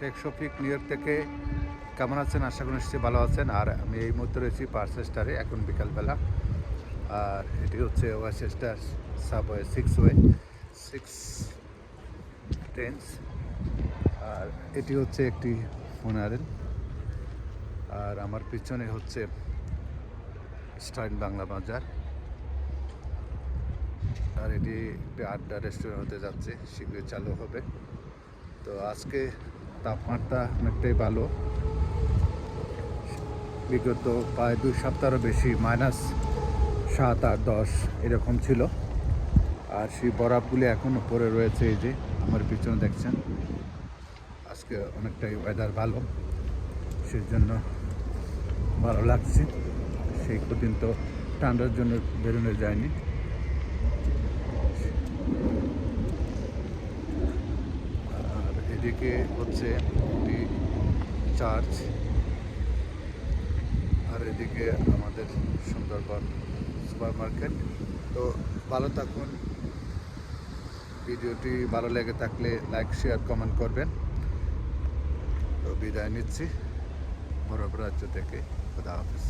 Sheikh Shafiq new York থেকে কেমন আছেন? আশা করি নিশ্চয়ই ভালো আছেন। আর আমি এই মুহূর্তে রয়েছি পার্সেস্টারে, এখন বিকালবেলা। আর এটি হচ্ছে ওয়াসেস্টার সাবওয়ে 6 আর এটি হচ্ছে একটি ফুনারেল। আর আমার পিছনে হচ্ছে স্টাইল বাংলা বাজার। আর এটি একটি আড্ডা রেস্টুরেন্ট হতে যাচ্ছে, শীঘ্রই চালু হবে। তো আজকে তাপমাত্রা অনেকটাই ভালো, বিগত প্রায় 2 সপ্তাহেরও বেশি -7, 8, 10 এরকম ছিল। আর সেই বরফগুলি এখনও পড়ে রয়েছে, এই যে আমার পিছনে দেখছেন। আজকে অনেকটাই ওয়েদার ভালো, সেই জন্য ভালো লাগছে। সেই কদিন তো ঠান্ডার জন্য বেরোনো যায়নি। আর এদিকে হচ্ছে একটি চার্চ, আর এদিকে আমাদের সুন্দরবন সুপার মার্কেট। তো ভালো থাকুন। ভিডিওটি ভালো লেগে থাকলে লাইক, শেয়ার, কমেন্ট করবেন। তো বিদায় নিচ্ছি বরফ রাজ্য থেকে। খুদা হাফেজ।